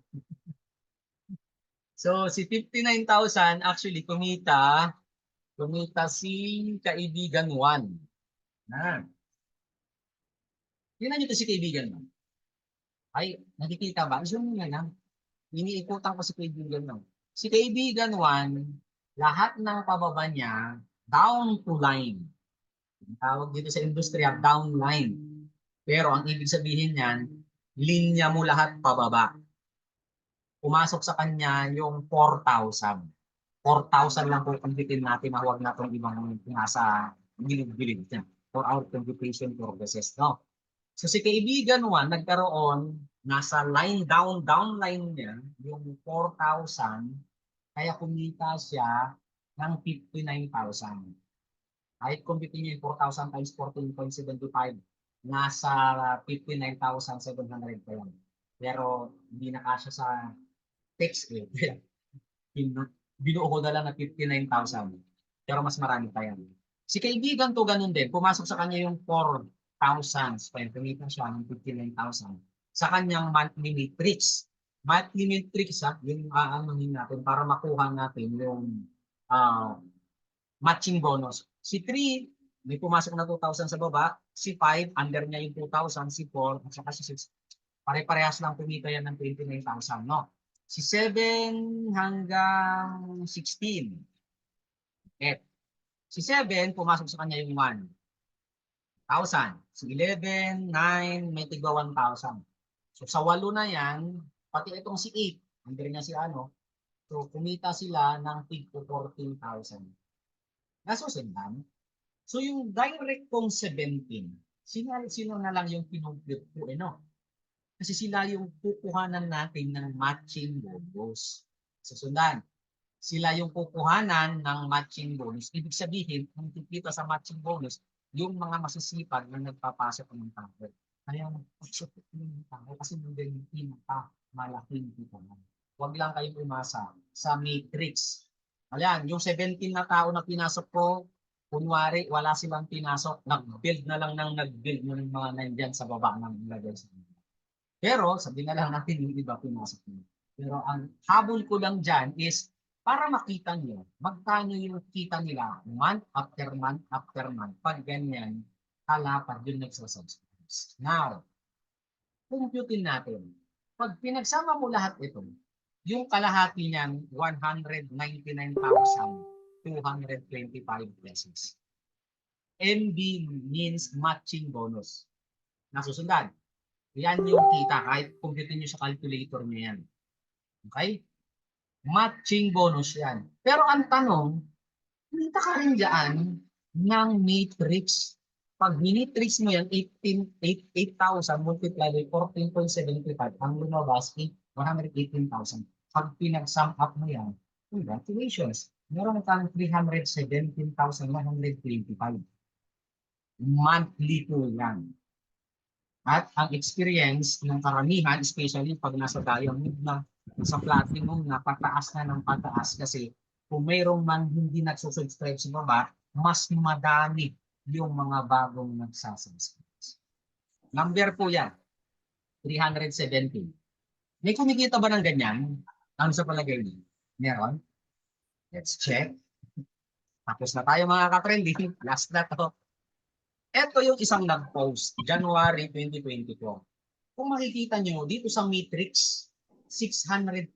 S1: So, si 59,000, actually, kumita si Kaibigan 1. Na. Tingnan nyo ito si Kaibigan 1. Ay, nakikita ba? Zoom nyo lang. Iniikutan ko si Kaibigan 1. Si Kaibigan 1, lahat ng pababa niya, down to line. Tawag dito sa industriya, downline. Pero ang ibig sabihin niyan, linya mo lahat pababa. Pumasok sa kanya yung 4,000. 4,000 lang po kumpitin natin, huwag na itong ibang nasa bilid-bilid niya for our computation purposes. No? So si Kaibigan 1, nagkaroon, nasa line downline niya, yung 4,000, kaya kumita siya ng 59,000. Kahit kumpitin nyo yung 4,000 times 14.75, nasa 59,700 pa yan. Pero hindi na kasya sa text eh. Binuo ko na lang na 59,000. Pero mas marami pa yan. Si Kaibigan to ganun din. Pumasok sa kanya yung 4,000. Kaya kumita siya ng 59,000. Sa kanyang monthly matrix monthly metrics yung aanuhin natin para makuha natin yung ah, matching bonus. Si 3, may pumasok na 2,000 sa baba. Si 5, under niya yung 2,000. Si 4, at saka si 6, pare-parehas lang kumita yan ng 29,000, no? Si 7 hanggang 16. F. Si 7, pumasok sa kanya yung 1,000. Si 11, 9, may tigwa 1,000. So sa 8 na yan, pati itong si 8, under niya si ano, so kumita sila ng tig 14,000. Nasusundan? So yung direct kong 17, sino na lang yung pinumpute ko, no? Kasi sila yung kukuhanan natin ng matching bonus. Susundan, sila yung kukuhanan ng matching bonus. Ibig sabihin, kung kikita sa matching bonus, yung mga masisipag na nagpapasok ng tao. Kaya magpasok ng tao kasi nandun yung pinakamalaking kita. Huwag lang kayong umasa sa matrix. Ayan, yung 17 na tao na pinasok ko, kunwari, wala silang pinasok, nag-build na lang ng nag-build ng mga nandyan sa baba ng ilagay sa inyo. Pero, sabihin na lang natin yung iba pinasok nyo. Pero ang habol ko lang dyan is, para makita nyo, magkano yung kita nila month after month after month. Pag ganyan, kalapad yung nagsasubscribe. Now, computein natin. Pag pinagsama mo lahat ito, yung kalahati niyan, 199,225 pesos. MB means matching bonus. Nasusundan. Yan yung kita. Kahit computein nyo sa calculator nyo yan. Okay? Matching bonus yan. Pero ang tanong, kita ka rin dyan ng matrix. Pag minitrix mo yan, 8,000 multiplied by 14.75, ang lumabas, 118,000. Pag pinag-sum up mo yan, congratulations. Meron ka ng 317,125. Monthly po yan. At ang experience ng karamihan, especially pag nasa diamond na, sa platinum na, pataas na ng pataas kasi kung mayroong man hindi nagsusubscribe sa baba, mas madami yung mga bagong nagsasubscribe. Number po yan, 370. May kumikita ba ng ganyan? Ano sa palagay niyo? Meron? Let's check. Tapos na tayo mga ka-trending. Last na to. Ito yung isang nag-post, January 2024. Kung makikita nyo, dito sa matrix, 623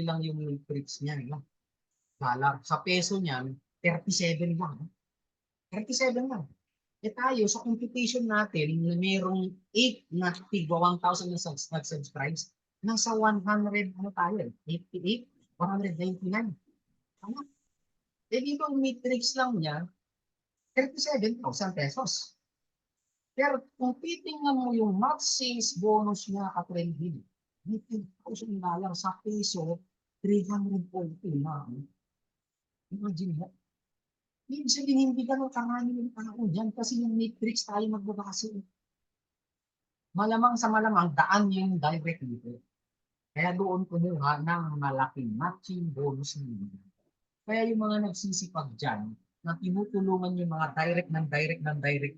S1: lang yung matrix niya. Dollar. Sa peso niyan, 37 lang. 37 lang. E tayo, sa computation natin, na mayroong 8 na tigwa 1,000 na nag-subscribes, nasa 100, ano tayo, 88, 199. Tama. E dito, ang matrix lang niya, 37,000 pesos. Pero kung titingnan mo yung match sales bonus niya ka-trending, 18,000 sa peso, 340 na. Imagine mo. Ibig sabihin, hindi ganun karami yung tao dyan kasi yung matrix tayo magbabase. Malamang sa malamang, daan yung direct dito. Kaya doon kumuha ng malaking matching bonus nila. Kaya yung mga nagsisipag dyan, na tinutulungan yung mga direct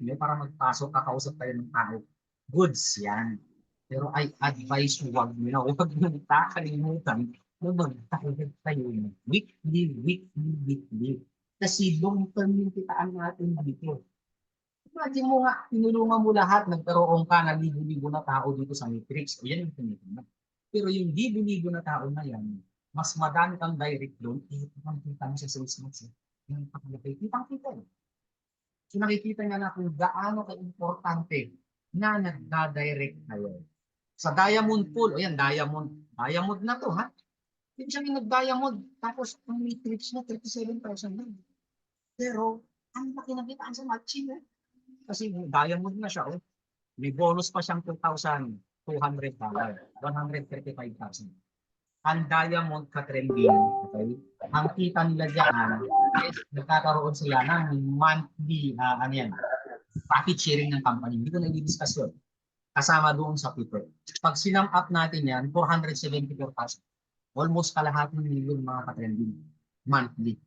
S1: nyo para magpasok, kakausap tayo ng tao. Goods yan. Pero I advise you, huwag nyo kakalimutan na mag-direct tayo ng weekly. Kasi long term yung kitaan natin dito. Imagine mo nga, tinulungan mo lahat, nagkaroon ka ng libo-libo na tao dito sa matrix. O yan yung tinitingnan. Pero yung libo-libo na tao na yan, mas madami kang direct doon, ang kita mo sa sales notes. Yung pakalagay, kitang-kita. So nakikita nga na kung gaano ka-importante na nagda-direct kayo. Sa diamond pool, o yan, diamond na to, ha? Hindi siya nag-diamond, tapos ang matrix na 37,000 lang. Pero, ang laki na kitaan sa matching, eh. Kasi diamond na siya, oh. May bonus pa siyang $2,200, 135,000. Ang diamond ka-trending, okay? Ang kita nila dyan is nagkakaroon sila ng monthly, profit sharing ng company. Hindi ko nag-discuss yun. Kasama doon sa Twitter. Pag sinum up natin yan, 474,000. Almost kalahating million mga ka-trending monthly.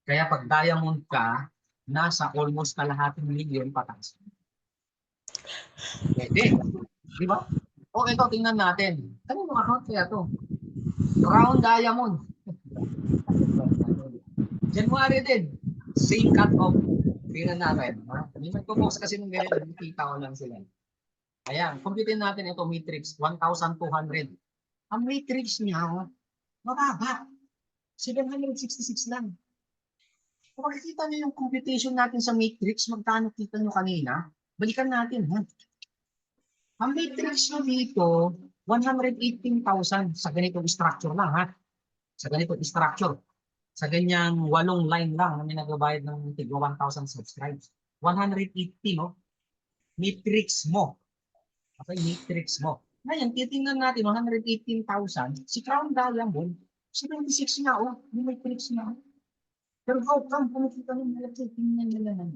S1: Kaya pag diamond ka, nasa almost kalahating million pataas. Pwede. Di ba? O ito, tingnan natin. Kanino account kaya to? Crown Diamond. January din. Same cut-off. Tingnan natin. Ha? Hindi nagpo-post kasi ng ganito. Nakita ko lang sila. Ayan. Computin natin ito, matrix. 1,200. Ang matrix niya, mababa. 766 lang. Kung makikita niyo yung computation natin sa matrix, magkano kita niyo kanina? Balikan natin. Ha? Ang matrix nyo dito, 118,000 sa ganitong structure lang. Ha? Sa ganitong structure. Sa ganyang 8 line lang na may nagbabayad ng tigwa 1,000 subscribes. 180, no? Matrix mo. Okay, matrix mo. Ngayon, titingnan natin, 118,000. Si Crown Diamond, 76 na, oh. Yung matrix na, oh. Pero how come, kumikita ng malaki, tingnan nila na.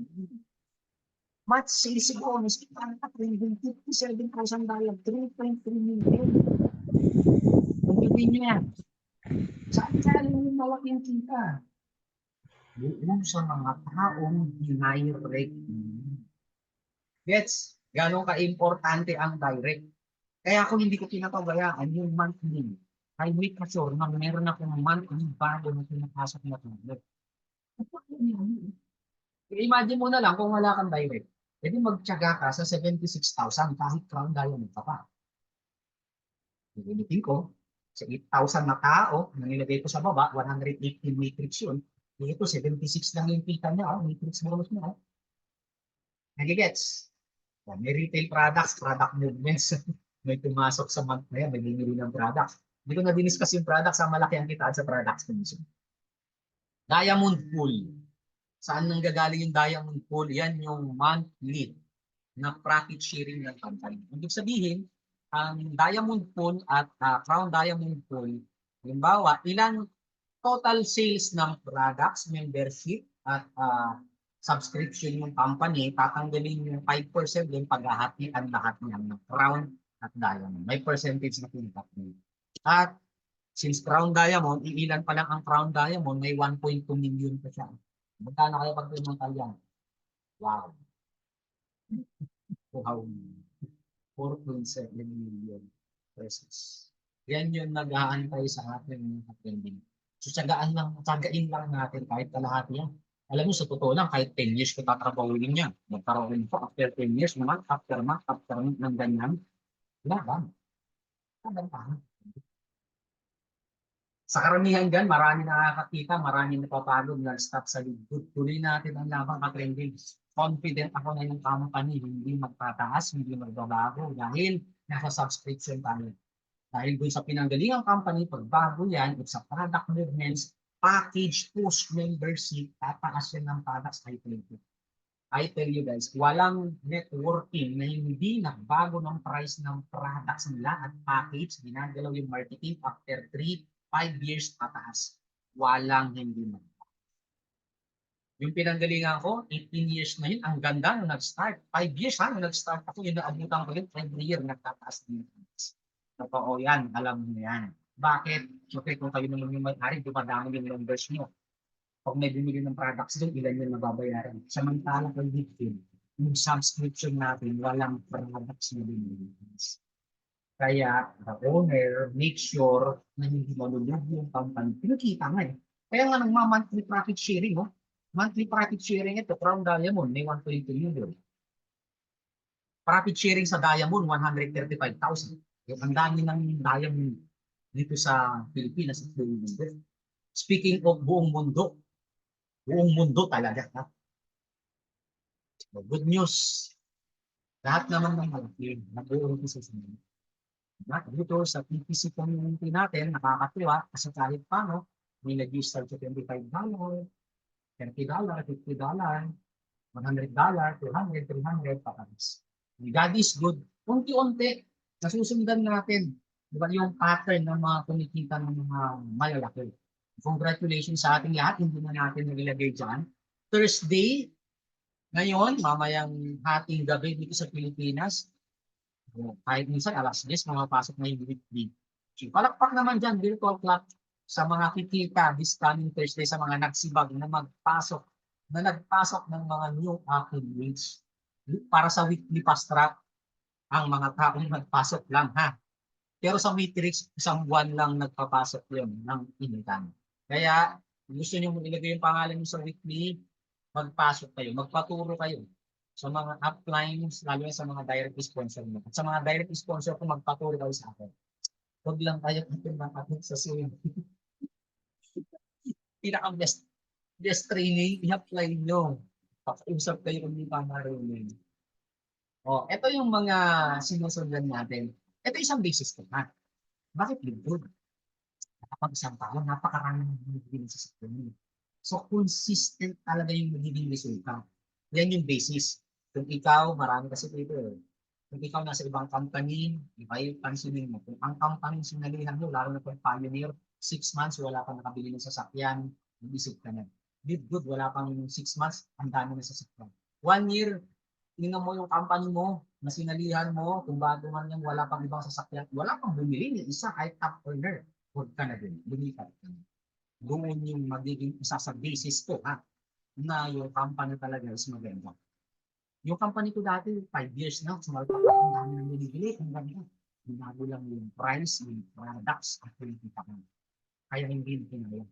S1: Match sales bonus, $57,000, $3.3 million. Kumpitin nyo yan. Saan galing yung malaking kita? Doon sa mga taong dinirect. Gets? Gano'ng ka-importante ang direct. Kaya kung hindi ko pinapabayaan yung monthly, I make sure na meron akong monthly bago na pinapasok na tulad. Imagine mo na lang kung wala kang direct. Pwede magtyaga ka sa 76,000 kahit Crown Diamond ka pa. Gamitin ko, sa 8,000 na tao, na nilagay ko sa baba, 118 matrix yun. Dito, 76 lang yung kita niya, matrix bonus niya. Nagigets? May retail products, product movements. May pumasok sa month na yan, may bumili ng products. Hindi ko na-discuss yung products, ang malaki ang kitaan sa products. Diamond Pool. Saan nanggagaling yung Diamond Pool? Yan yung monthly na profit sharing ng company. Ibig sabihin, ang Diamond Pool at Crown Diamond Pool, halimbawa, ilang total sales ng products, membership, at subscription ng company, tatanggalin yung 5% yung paghahatian lahat niyan ng Crown at Diamond. May percentage na pinag. At since Crown Diamond, iilan pa lang ang Crown Diamond, may 1.2 million pa siya. Magkano kaya pag pinuntal yan? Wow. Wow. 4.7 million pesos. Yan yung nag-aantay sa ating mga trending. So, tsagain lang natin kahit kalahati yan. Alam mo, sa totoo lang, kahit 10 years ko tatrabahuin yan. Magkaroon ko after 10 years, month after month ng ganyan. Wala ba? Hanggang pa. Sa karamihan dyan, marami nakakakita, marami napapagod, nag-stop sa ligod. Tuloy natin ang labang ka-trending. Confident ako na yung company hindi magtataas, hindi magbabago dahil nasa subscription tayo. Dahil dun sa pinanggalingang company, pagbago yan, it's a product movements, package, post membership, tataas yan ng products I tell you. I tell you guys, walang networking na hindi nagbago ng price ng products nila at package, ginagalaw yung marketing after 3-5 years pataas. Walang hindi man. Yung pinanggalingan ko, 18 years na yun, ang ganda nung nag-start. 5 years ha, nung nag-start ako, yung naabutan ko yun, every year nagtataas din. Totoo yan, alam mo yan. Bakit? Siyempre, kung kayo naman yung may-ari, dumadami yung numbers nyo. Pag may bumili ng products doon, ilan yung nababayaran. Samantala kay victim, yung subscription natin, walang products na bumili. Kaya, the owner, make sure na hindi malulog yung company. Pinakita nga eh. Kaya nga nang monthly profit sharing, oh. Monthly profit sharing ito, Crown Diamond, may 1.2 million. Profit sharing sa Diamond, 135,000. Ang dami ng Diamond dito sa Pilipinas at buong mundo. Speaking of buong mundo talaga. Ha? So, good news. Lahat naman ng malaki, nag-uumpisa sa mga. Dito sa PPC community natin, nakakatuwa kasi kahit paano, may nag-start sa $25, $30, $50, $100, 200, 300, pataas. God is good. Unti-unti, nasusundan natin. Diba yung pattern ng mga kumikita ng mga malalaki. Congratulations sa ating lahat. Hindi na natin nilagay dyan. Thursday, ngayon, mamayang hating gabi dito sa Pilipinas. Kahit minsan, alas 10, mamapasok na yung weekly. Palakpak naman dyan, virtual clock sa mga kikita this coming Thursday sa mga nagsibag na nagpasok ng mga new affiliates para sa weekly fast track. ang mga taong nagpasok lang ha. Pero sa Matrix, isang buwan lang nagpapasok yun ng income. Kaya gusto nyo ilagay yung pangalan nyo sa weekly, magpasok kayo, magpaturo kayo sa mga uplines, lalo na sa mga direct sponsor mo. At sa mga direct sponsor ko, magpaturo kayo sa akin. Huwag lang kayo atin sa Zoom. Pinaka-best training, i-apply nyo. Pakiusap kayo kung hindi pa marunong. O, ito yung mga sinusundan natin. Ito isang basis ko ha. Bakit good? Kapag isang tao, napakaraming magiging sa sakyan. So, consistent talaga yung magiging resulta. Yan yung basis. Kung ikaw, marami kasi dito eh. Kung ikaw nasa ibang company, iba yung pansinin mo. Kung ang company sinalihan mo, lalo na kung pioneer, 6 months, wala kang nakabili ng sasakyan, mag-isip ka na. Good, wala pang 6 months, ang dami na sasakyan. 1 year, tingnan mo yung company mo, na sinalihan mo, kung bago man yan, wala pang ibang sasakyan, wala pang bumili ng isa kahit top earner. Huwag ka na din, lumipat ka na. Doon yung magiging isa sa basis ko, ha, na yung company talaga is maganda. Yung company ko dati, 5 years na, small pa ako, ang dami nang binibili, ang ganda. Binago lang yung price, yung products, at yung kita ko. Kaya hindi na kinaya.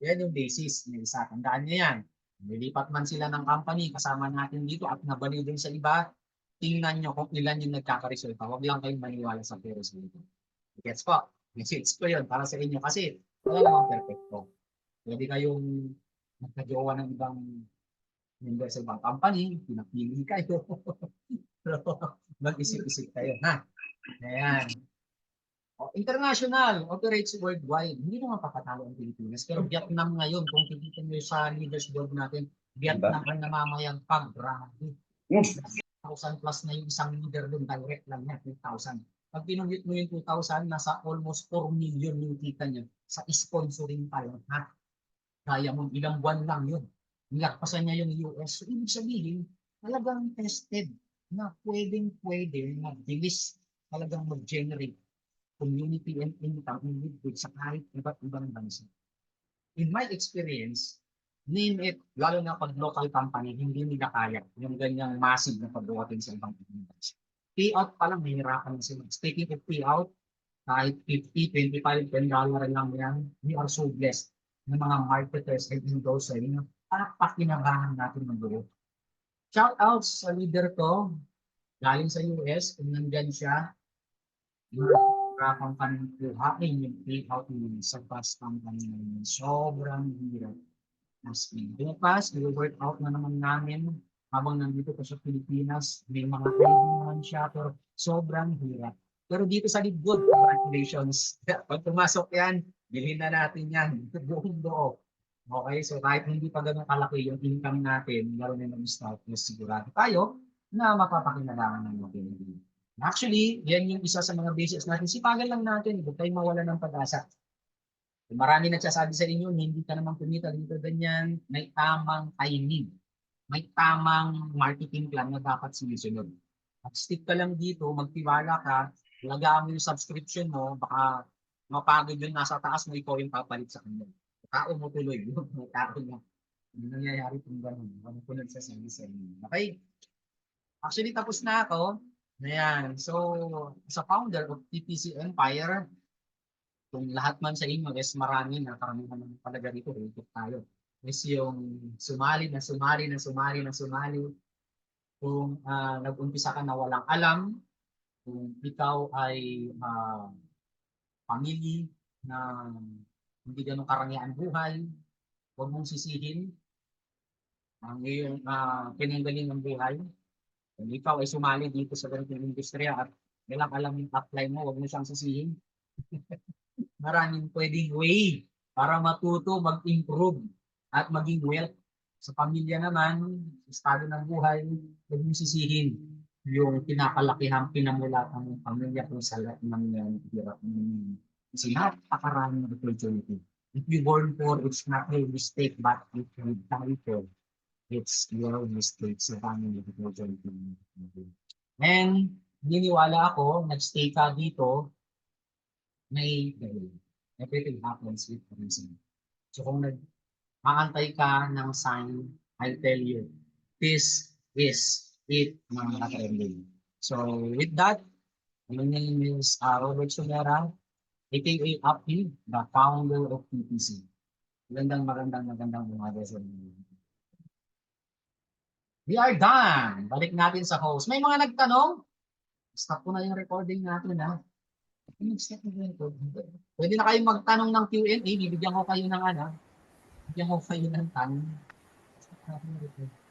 S1: Yan yung basis ng isa. Tandaan niyo yan. Nilipat man sila ng company, kasama natin dito at nabali din sa iba, tingnan nyo kung ilan yung nagkakaresulta. Huwag lang kayong maniwala sa pero dito. Gets po? Message ko yun para sa inyo kasi wala namang perfecto. Pwede kayong magkajowa ng ibang member sa ibang company, pinapili kayo. Pero mag-isip-isip kayo, ha? Ayan. O, international, operates worldwide. Hindi naman papatalo ang Pilipinas. Pero Vietnam ngayon, kung titignan nyo sa leaders board natin, Vietnam ang namamayang pag, grabe. 1,000 plus na yung isang leader doon, direct lang niya, 2,000. Pag pinunggit mo yung 2,000, nasa almost 4 million yung kita niya sa sponsoring pa lang, ha? Kaya mo, ilang buwan lang yun. Nilakpasan niya yung US. So, ibig sabihin, talagang tested na pwedeng-pwede, mabilis talagang mag-generate community and income in liquid sa kahit iba't ibang bansa. In my experience, name it, lalo na pag local company, hindi nila kaya yung ganyang massive na pagbuhatin sa ibang bansa. Payout pa lang, mahirapan sila. Speaking of payout, kahit 50, 25, $10 lang yan, we are so blessed ng mga marketers and endorser na pakinabangan natin ng buo. Shout out sa leader ko, galing sa US, kung nandyan siya, hirapan kami kuhain yung payout niya sa past company namin. Sobrang hirap. As in, bukas, i-work out na naman namin habang nandito pa sa Pilipinas. May mga ID naman siya, pero sobrang hirap. Pero dito sa Lidgood, congratulations. Pag pumasok yan, bilhin na natin yan. Buong buo. Okay, so kahit hindi pa ganun kalaki yung income natin, lalo na ng start, mas sigurado tayo na mapapakinalaman ng mga pinili. Actually, yan yung isa sa mga basics natin. Sipagan lang natin, huwag tayong mawala ng pag-asa. Marami nagsasabi sa inyo, hindi ka naman kumita dito ganyan, may tamang timing. May tamang marketing plan na dapat sinusunod. At stick ka lang dito, magtiwala ka, lagaan mo yung subscription mo, baka mapagod yun nasa taas mo, ikaw yung papalit sa kanya. Tao mo tuloy, yun, may tao na. Hindi nangyayari kung gano'n. Ano ko nagsasabi sa inyo. Okay? Actually, tapos na ako. Ayan. So, sa founder of TPC Empire, kung lahat man sa inyo is marami na, karamihan naman talaga dito, ikot tayo. Is yung sumali na sumali na sumali na sumali. Kung nag-umpisa ka na walang alam, kung ikaw ay pamili na hindi ganun karangyaan buhay, huwag mong sisihin ang iyong pinanggaling ng buhay. Kung ikaw ay sumali dito sa ganitong industriya at walang alam yung apply mo, huwag mo siyang sisihin. Maraming pwedeng way para matuto, mag-improve at maging wealth. Sa pamilya naman, sa estado ng buhay, huwag mong sisihin yung pinakalakihan, pinamulatan ng pamilya kung sa lahat ng hirap. Kasi napakaraming opportunity. If you born for, it's not a mistake, but if you die for, it's your mistake sa family opportunity. And niniwala ako, nag-stay ka dito, may gawin. Everything happens with a reason. So kung nag-aantay ka ng sign, I tell you, this is it, mga katrending. So with that, my name is Robert Sumera, aka Api, the founder of PPC. Magandang umaga sa inyo. We are done. Balik natin sa host. May mga nagtanong? Stop ko na yung recording natin, ha? Stop na yung recording. Pwede na kayong magtanong ng Q&A. Bibigyan ko kayo ng bibigyan ko kayo ng tanong. Stop natin yung recording.